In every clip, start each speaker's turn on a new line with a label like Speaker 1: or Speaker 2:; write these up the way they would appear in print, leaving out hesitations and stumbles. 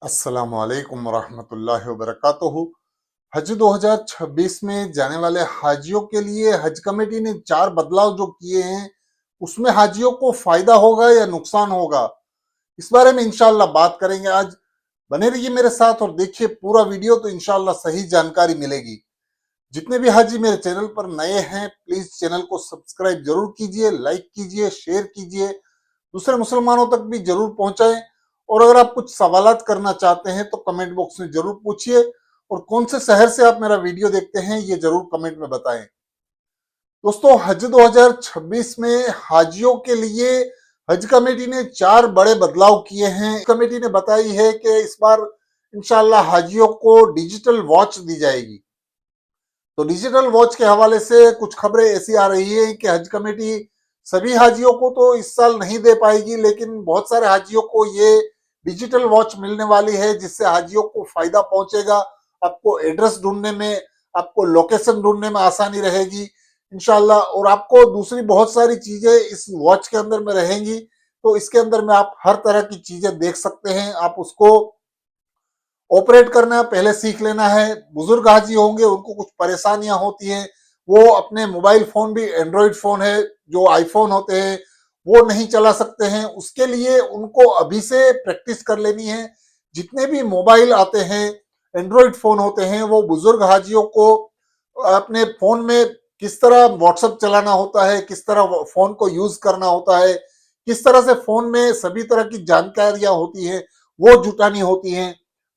Speaker 1: अस्सलामु अलैकुम वरहमतुल्लाहि वबरकातुहू। हज 2026 में जाने वाले हाजियों के लिए हज कमेटी ने 4 बदलाव जो किए हैं, उसमें हाजियों को फायदा होगा या नुकसान होगा, इस बारे में इंशाअल्लाह बात करेंगे आज। बने रहिए मेरे साथ और देखिए पूरा वीडियो, तो इंशाअल्लाह सही जानकारी मिलेगी। जितने भी हाजी मेरे चैनल पर नए हैं, प्लीज चैनल को सब्सक्राइब जरूर कीजिए, लाइक कीजिए, शेयर कीजिए, दूसरे मुसलमानों तक भी जरूर पहुंचाएं। और अगर आप कुछ सवालात करना चाहते हैं तो कमेंट बॉक्स में जरूर पूछिए, और कौन से शहर से आप मेरा वीडियो देखते हैं ये जरूर कमेंट में बताएं। दोस्तों, हज 2026 में हाजियों के लिए हज कमेटी ने 4 बड़े बदलाव किए हैं। कमेटी ने बताई है कि इस बार इंशाअल्लाह हाजियों को डिजिटल वॉच दी जाएगी। तो डिजिटल वॉच के हवाले से कुछ खबरें ऐसी आ रही है कि हज कमेटी सभी हाजियों को तो इस साल नहीं दे पाएगी, लेकिन बहुत सारे हाजियों को ये डिजिटल वॉच मिलने वाली है, जिससे हाजियों को फायदा पहुंचेगा। आपको एड्रेस ढूंढने में, आपको लोकेशन ढूंढने में आसानी रहेगी इंशाल्लाह। और आपको दूसरी बहुत सारी चीजें इस वॉच के अंदर में रहेंगी। तो इसके अंदर में आप हर तरह की चीजें देख सकते हैं। आप उसको ऑपरेट करना पहले सीख लेना है। बुजुर्ग हाजी होंगे, उनको कुछ परेशानियां होती हैं, वो अपने मोबाइल फोन भी एंड्रॉइड फोन है, जो आईफोन होते हैं वो नहीं चला सकते हैं। उसके लिए उनको अभी से प्रैक्टिस कर लेनी है। जितने भी मोबाइल आते हैं, एंड्रॉइड फोन होते हैं, वो बुजुर्ग हाजियों को अपने फोन में किस तरह व्हाट्सएप चलाना होता है, किस तरह फोन को यूज करना होता है, किस तरह से फोन में सभी तरह की जानकारियां होती हैं वो जुटानी होती हैं।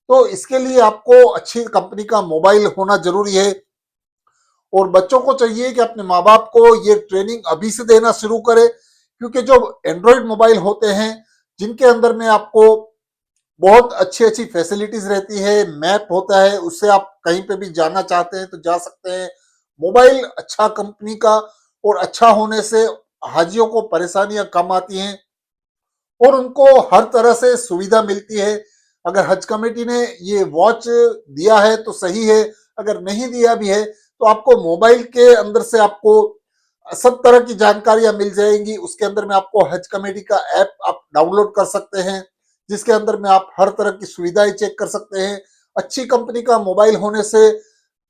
Speaker 1: तो इसके लिए आपको अच्छी कंपनी का मोबाइल होना जरूरी है। और बच्चों को चाहिए कि अपने माँ बाप को ये ट्रेनिंग अभी से देना शुरू करे, क्योंकि जो एंड्रॉइड मोबाइल होते हैं जिनके अंदर में आपको बहुत अच्छी अच्छी फैसिलिटीज रहती है, मैप होता है, उससे आप कहीं पे भी जाना चाहते हैं तो जा सकते हैं। मोबाइल अच्छा कंपनी का और अच्छा होने से हाजियों को परेशानियां कम आती हैं और उनको हर तरह से सुविधा मिलती है। अगर हज कमेटी ने ये वॉच दिया है तो सही है, अगर नहीं दिया भी है तो आपको मोबाइल के अंदर से आपको सब तरह की जानकारियां मिल जाएंगी। उसके अंदर में आपको हज कमेटी का ऐप आप डाउनलोड कर सकते हैं, जिसके अंदर में आप हर तरह की सुविधाएं चेक कर सकते हैं। अच्छी कंपनी का मोबाइल होने से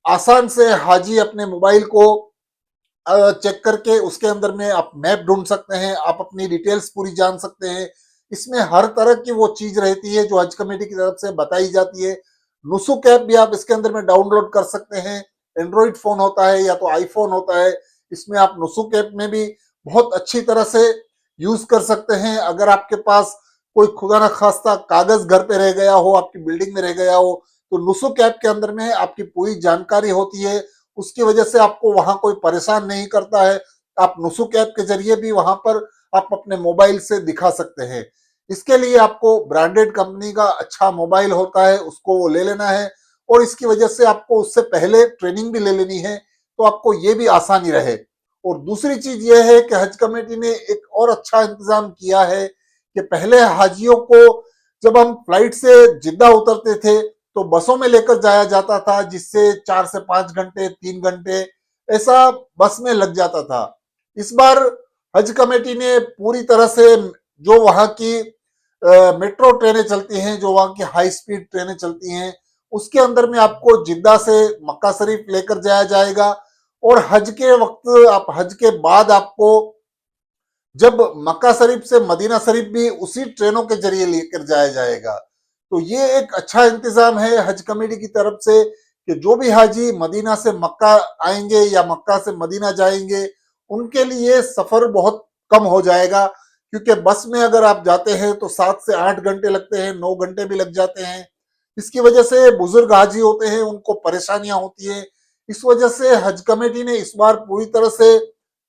Speaker 1: आसान से हाजी अपने मोबाइल को चेक करके उसके अंदर में आप मैप ढूंढ सकते हैं, आप अपनी डिटेल्स पूरी जान सकते हैं। इसमें हर तरह की वो चीज रहती है जो हज कमेटी की तरफ से बताई जाती है। नुसुक ऐप भी आप इसके अंदर में डाउनलोड कर सकते हैं। एंड्रॉइड फोन होता है या तो आईफोन होता है, इसमें आप नुसुक ऐप में भी बहुत अच्छी तरह से यूज कर सकते हैं। अगर आपके पास कोई खुदा न खास्ता कागज घर पे रह गया हो, आपकी बिल्डिंग में रह गया हो, तो नुसुक ऐप के अंदर में आपकी पूरी जानकारी होती है। उसकी वजह से आपको वहां कोई परेशान नहीं करता है। आप नुसुक ऐप के जरिए भी वहां पर आप अपने मोबाइल से दिखा सकते हैं। इसके लिए आपको ब्रांडेड कंपनी का अच्छा मोबाइल होता है, उसको वो ले लेना है। और इसकी वजह से आपको उससे पहले ट्रेनिंग भी ले लेनी है, तो आपको ये भी आसानी रहे। और दूसरी चीज ये है कि हज कमेटी ने एक और अच्छा इंतजाम किया है कि पहले हाजियों को जब हम फ्लाइट से जिद्दा उतरते थे तो बसों में लेकर जाया जाता था, जिससे 4 से 5 घंटे, 3 घंटे ऐसा बस में लग जाता था। इस बार हज कमेटी ने पूरी तरह से जो वहां की मेट्रो ट्रेनें चलती हैं, जो वहां की हाई स्पीड ट्रेनें चलती हैं, उसके अंदर में आपको जिद्दा से मक्का शरीफ लेकर जाया जाएगा। और हज के वक्त, आप हज के बाद आपको जब मक्का शरीफ से मदीना शरीफ भी उसी ट्रेनों के जरिए लेकर जाया जाएगा। तो ये एक अच्छा इंतजाम है हज कमेटी की तरफ से कि जो भी हाजी मदीना से मक्का आएंगे या मक्का से मदीना जाएंगे, उनके लिए सफर बहुत कम हो जाएगा। क्योंकि बस में अगर आप जाते हैं तो 7 से 8 घंटे लगते हैं, 9 घंटे भी लग जाते हैं। इसकी वजह से बुजुर्ग हाजी होते हैं, उनको परेशानियां होती है। इस वजह से हज कमेटी ने इस बार पूरी तरह से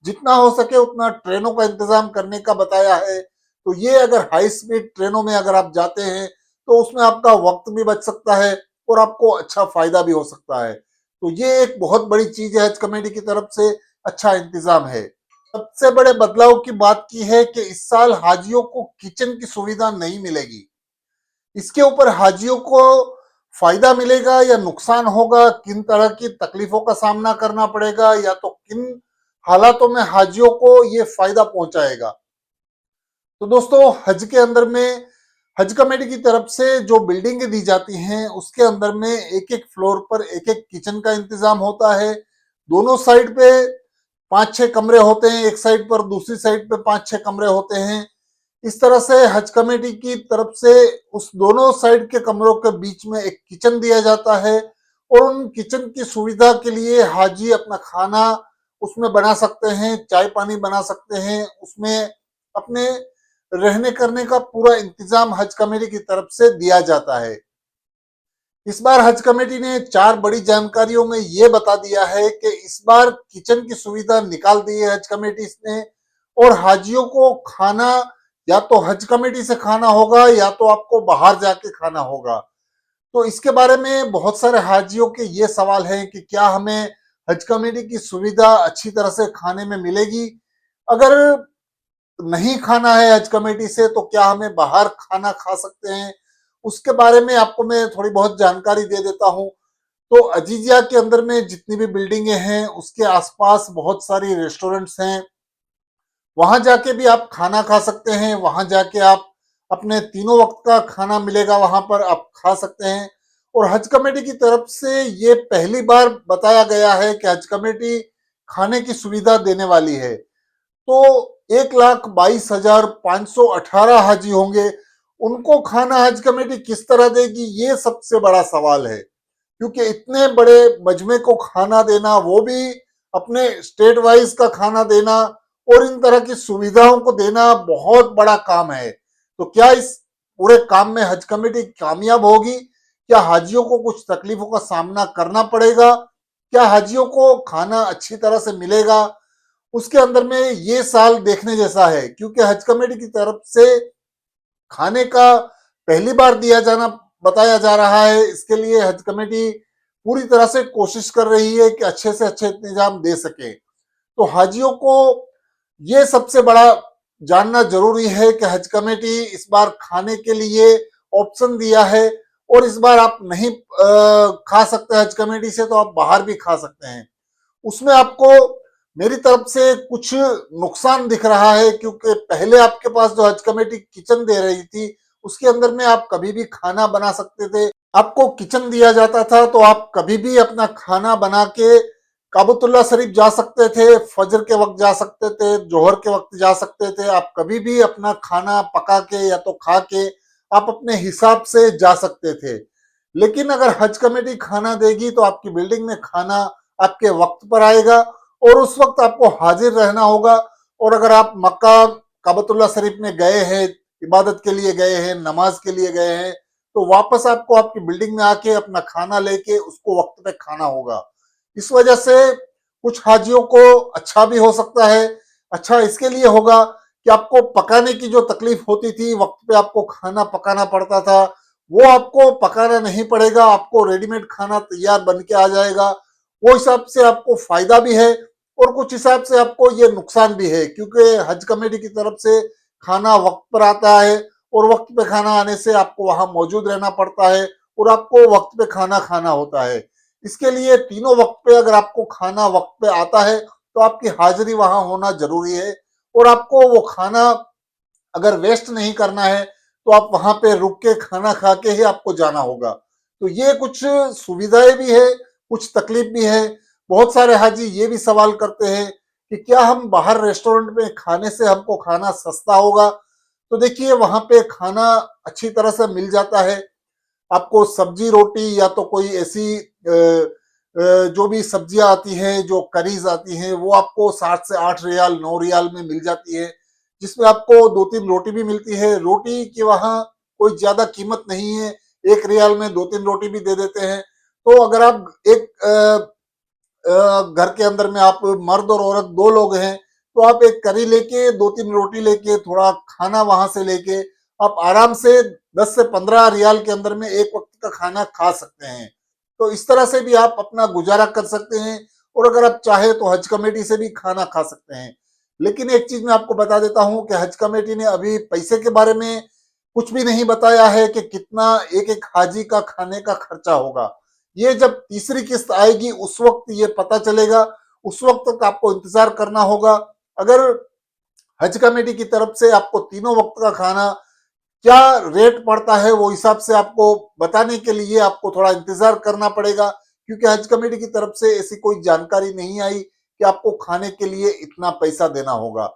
Speaker 1: जितना हो सके उतना ट्रेनों का इंतजाम करने का बताया है। तो ये अगर हाई स्पीड ट्रेनों में अगर आप जाते हैं तो उसमें आपका वक्त भी बच सकता है और आपको अच्छा फायदा भी हो सकता है। तो ये एक बहुत बड़ी चीज है, हज कमेटी की तरफ से अच्छा इंतजाम है। सबसे बड़े बदलाव की बात की है कि इस साल हाजियों को किचन की सुविधा नहीं मिलेगी। इसके ऊपर हाजियों को फायदा मिलेगा या नुकसान होगा, किन तरह की तकलीफों का सामना करना पड़ेगा, या तो किन हालातों में हाजियों को ये फायदा पहुंचाएगा। तो दोस्तों, हज के अंदर में हज कमेटी की तरफ से जो बिल्डिंगें दी जाती हैं उसके अंदर में एक एक फ्लोर पर एक एक किचन का इंतजाम होता है। दोनों साइड पे 5-6 कमरे होते हैं, एक साइड पर, दूसरी साइड पे 5-6 कमरे होते हैं। इस तरह से हज कमेटी की तरफ से उस दोनों साइड के कमरों के बीच में एक किचन दिया जाता है और उन किचन की सुविधा के लिए हाजी अपना खाना उसमें बना सकते हैं, चाय पानी बना सकते हैं, उसमें अपने रहने करने का पूरा इंतजाम हज कमेटी की तरफ से दिया जाता है। इस बार हज कमेटी ने 4 बड़ी जानकारियों में ये बता दिया है कि इस बार किचन की सुविधा निकाल दी है हज कमेटी ने और हाजियों को खाना या तो हज कमेटी से खाना होगा या तो आपको बाहर जाके खाना होगा। तो इसके बारे में बहुत सारे हाजियों के ये सवाल है कि क्या हमें हज कमेटी की सुविधा अच्छी तरह से खाने में मिलेगी? अगर नहीं खाना है हज कमेटी से तो क्या हमें बाहर खाना खा सकते हैं? उसके बारे में आपको मैं थोड़ी बहुत जानकारी दे देता हूं। तो अजीजिया के अंदर में जितनी भी बिल्डिंगें हैं उसके आसपास बहुत सारी रेस्टोरेंट्स हैं, वहां जाके भी आप खाना खा सकते हैं। वहां जाके आप अपने तीनों वक्त का खाना मिलेगा, वहां पर आप खा सकते हैं। और हज कमेटी की तरफ से ये पहली बार बताया गया है कि हज कमेटी खाने की सुविधा देने वाली है। तो 1,22,518 हाजी होंगे, उनको खाना हज कमेटी किस तरह देगी, ये सबसे बड़ा सवाल है। क्योंकि इतने बड़े मजमे को खाना देना, वो भी अपने स्टेट वाइज का खाना देना और इन तरह की सुविधाओं को देना बहुत बड़ा काम है। तो क्या इस पूरे काम में हज कमेटी कामयाब होगी? क्या हाजियों को कुछ तकलीफों का सामना करना पड़ेगा? क्या हाजियों को खाना अच्छी तरह से मिलेगा? उसके अंदर में ये साल देखने जैसा है, क्योंकि हज कमेटी की तरफ से खाने का पहली बार दिया जाना बताया जा रहा है। इसके लिए हज कमेटी पूरी तरह से कोशिश कर रही है कि अच्छे से अच्छे इंतजाम दे सके। तो हाजियों को ये सबसे बड़ा जानना जरूरी है कि हज कमेटी इस बार खाने के लिए ऑप्शन दिया है और इस बार आप नहीं खा सकते हज कमेटी से तो आप बाहर भी खा सकते हैं। उसमें आपको मेरी तरफ से कुछ नुकसान दिख रहा है, क्योंकि पहले आपके पास जो हज कमेटी किचन दे रही थी उसके अंदर में आप कभी भी खाना बना सकते थे। आपको किचन दिया जाता था तो आप कभी भी अपना खाना बना के काबतुल्ला शरीफ जा सकते थे, फजर के वक्त जा सकते थे, जोहर के वक्त जा सकते थे। आप कभी भी अपना खाना पका के या तो खा के आप अपने हिसाब से जा सकते थे। लेकिन अगर हज कमेटी खाना देगी तो आपकी बिल्डिंग में खाना आपके वक्त पर आएगा और उस वक्त आपको हाजिर रहना होगा। और अगर आप मक्का काबतुल्ला शरीफ में गए हैं, इबादत के लिए गए हैं, नमाज के लिए गए हैं, तो वापस आपको आपकी बिल्डिंग में आके अपना खाना लेके उसको वक्त पे खाना होगा। इस वजह से कुछ हाजियों को अच्छा भी हो सकता है। अच्छा इसके लिए होगा कि आपको पकाने की जो तकलीफ होती थी, वक्त पे आपको खाना पकाना पड़ता था, वो आपको पकाना नहीं पड़ेगा, आपको रेडीमेड खाना तैयार बन के आ जाएगा। वो हिसाब से आपको फायदा भी है और कुछ हिसाब से आपको ये नुकसान भी है, क्योंकि हज कमेटी की तरफ से खाना वक्त पर आता है और वक्त पे खाना आने से आपको वहां मौजूद रहना पड़ता है और आपको वक्त पे खाना खाना होता है। इसके लिए तीनों वक्त पे अगर आपको खाना वक्त पे आता है तो आपकी हाजिरी वहां होना जरूरी है और आपको वो खाना अगर वेस्ट नहीं करना है तो आप वहां पे रुक के खाना खा के ही आपको जाना होगा। तो ये कुछ सुविधाएं भी है, कुछ तकलीफ भी है। बहुत सारे हाजी ये भी सवाल करते हैं कि क्या हम बाहर रेस्टोरेंट में खाने से हमको खाना सस्ता होगा? तो देखिए वहां पे खाना अच्छी तरह से मिल जाता है। आपको सब्जी रोटी या तो कोई ऐसी जो भी सब्जियां आती हैं, जो करीज आती हैं, वो आपको 7 से 8 रियाल 9 रियाल में मिल जाती है, जिसमें आपको 2-3 रोटी भी मिलती है। रोटी की वहाँ कोई ज्यादा कीमत नहीं है, 1 रियाल में 2-3 रोटी भी दे देते हैं। तो अगर आप एक घर के अंदर में आप मर्द और औरत 2 लोग हैं तो आप एक करी लेके 2-3 रोटी लेके थोड़ा खाना वहां से लेके आप आराम से 10 से 15 रियाल के अंदर में एक वक्त का खाना खा सकते हैं। तो इस तरह से भी आप अपना गुजारा कर सकते हैं और अगर आप चाहे तो हज कमेटी से भी खाना खा सकते हैं। लेकिन एक चीज मैं आपको बता देता हूं कि हज कमेटी ने अभी पैसे के बारे में कुछ भी नहीं बताया है कि कितना एक एक हाजी का खाने का खर्चा होगा। ये जब तीसरी किस्त आएगी उस वक्त ये पता चलेगा, उस वक्त तक आपको इंतजार करना होगा। अगर हज कमेटी की तरफ से आपको तीनों वक्त का खाना क्या रेट पड़ता है वो हिसाब से आपको बताने के लिए आपको थोड़ा इंतजार करना पड़ेगा, क्योंकि हज कमेटी की तरफ से ऐसी कोई जानकारी नहीं आई कि आपको खाने के लिए इतना पैसा देना होगा।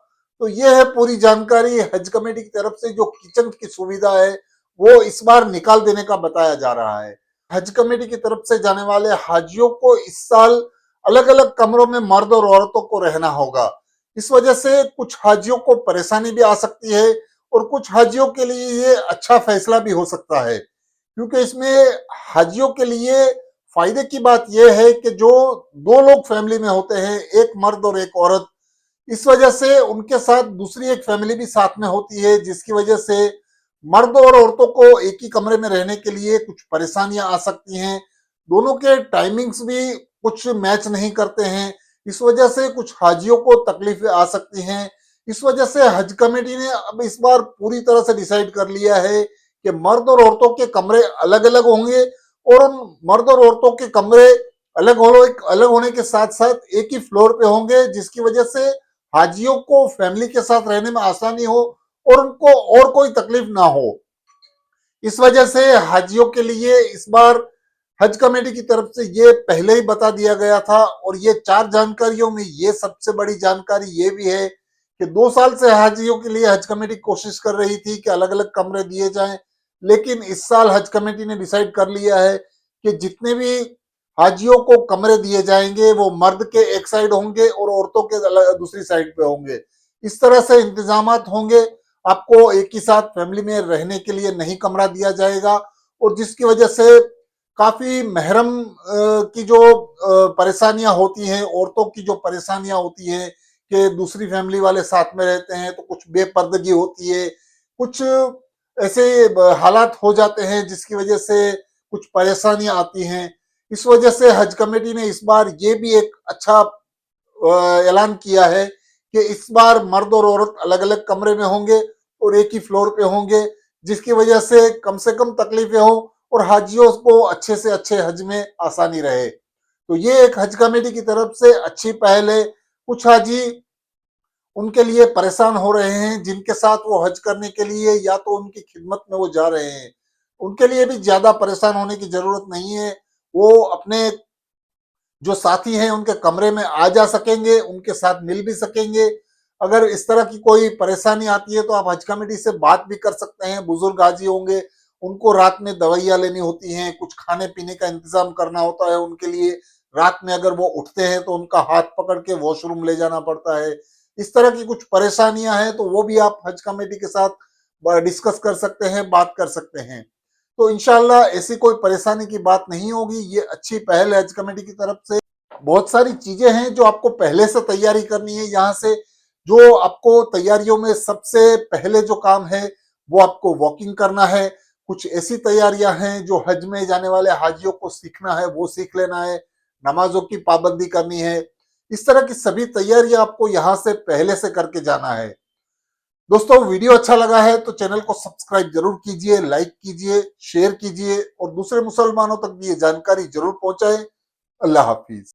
Speaker 1: तो ये है पूरी जानकारी हज कमेटी की तरफ से। जो किचन की सुविधा है वो इस बार निकाल देने का बताया जा रहा है। हज कमेटी की तरफ से जाने वाले हाजियों को इस साल अलग अलग कमरों में मर्द और औरतों को रहना होगा। इस वजह से कुछ हाजियों को परेशानी भी आ सकती है और कुछ हाजियों के लिए ये अच्छा फैसला भी हो सकता है, क्योंकि इसमें हाजियों के लिए फायदे की बात यह है कि जो दो लोग फैमिली में होते हैं, एक मर्द और एक औरत, इस वजह से उनके साथ दूसरी एक फैमिली भी साथ में होती है, जिसकी वजह से मर्द और औरतों को एक ही कमरे में रहने के लिए कुछ परेशानियां आ सकती हैं। दोनों के टाइमिंग्स भी कुछ मैच नहीं करते हैं, इस वजह से कुछ हाजियों को तकलीफें आ सकती हैं। इस वजह से हज कमेटी ने अब इस बार पूरी तरह से डिसाइड कर लिया है कि मर्द और औरतों के कमरे अलग अलग होंगे, और उन मर्द और औरतों के कमरे अलग होने के साथ साथ एक ही फ्लोर पे होंगे, जिसकी वजह से हाजियों को फैमिली के साथ रहने में आसानी हो और उनको और कोई तकलीफ ना हो। इस वजह से हाजियों के लिए इस बार हज कमेटी की तरफ से ये पहले ही बता दिया गया था, और ये 4 जानकारियों में ये सबसे बड़ी जानकारी ये भी है कि 2 साल से हाजियों के लिए हज कमेटी कोशिश कर रही थी कि अलग अलग कमरे दिए जाएं, लेकिन इस साल हज कमेटी ने डिसाइड कर लिया है कि जितने भी हाजियों को कमरे दिए जाएंगे वो मर्द के एक साइड होंगे और औरतों के दूसरी साइड पे होंगे। इस तरह से इंतजाम होंगे। आपको एक ही साथ फैमिली में रहने के लिए नहीं कमरा दिया जाएगा, और जिसकी वजह से काफी महरम की जो परेशानियां होती हैं, औरतों की जो परेशानियां होती हैं कि दूसरी फैमिली वाले साथ में रहते हैं तो कुछ बेपर्दगी होती है, कुछ ऐसे हालात हो जाते हैं जिसकी वजह से कुछ परेशानियां आती हैं। इस वजह से हज कमेटी ने इस बार ये भी एक अच्छा ऐलान किया है कि इस बार मर्द और औरत अलग अलग कमरे में होंगे और एक ही फ्लोर पे होंगे, जिसकी वजह से कम तकलीफें हो और हाजियों को अच्छे से अच्छे हज में आसानी रहे। तो ये एक हज कमेटी की तरफ से अच्छी पहल है। कुछ हाजी उनके लिए परेशान हो रहे हैं जिनके साथ वो हज करने के लिए या तो उनकी खिदमत में वो जा रहे हैं, उनके लिए भी ज्यादा परेशान होने की जरूरत नहीं है। वो अपने जो साथी हैं उनके कमरे में आ जा सकेंगे, उनके साथ मिल भी सकेंगे। अगर इस तरह की कोई परेशानी आती है तो आप हज कमेटी से बात भी कर सकते हैं। बुजुर्ग हाजी होंगे, उनको रात में दवाइयां लेनी होती हैं, कुछ खाने पीने का इंतजाम करना होता है उनके लिए। रात में अगर वो उठते हैं तो उनका हाथ पकड़ के वॉशरूम ले जाना पड़ता है। इस तरह की कुछ परेशानियां हैं तो वो भी आप हज कमेटी के साथ डिस्कस कर सकते हैं, बात कर सकते हैं। तो इंशाल्लाह ऐसी कोई परेशानी की बात नहीं होगी। ये अच्छी पहल है हज कमेटी की तरफ से। बहुत सारी चीजें हैं जो आपको पहले से तैयारी करनी है। यहाँ से जो आपको तैयारियों में सबसे पहले जो काम है वो आपको वॉकिंग करना है। कुछ ऐसी तैयारियां हैं जो हज में जाने वाले हाजियों को सीखना है, वो सीख लेना है। नमाजों की पाबंदी करनी है। इस तरह की सभी तैयारियां आपको यहाँ से पहले से करके जाना है। दोस्तों, वीडियो अच्छा लगा है तो चैनल को सब्सक्राइब जरूर कीजिए, लाइक कीजिए, शेयर कीजिए और दूसरे मुसलमानों तक भी ये जानकारी जरूर पहुंचाएं। अल्लाह हाफिज।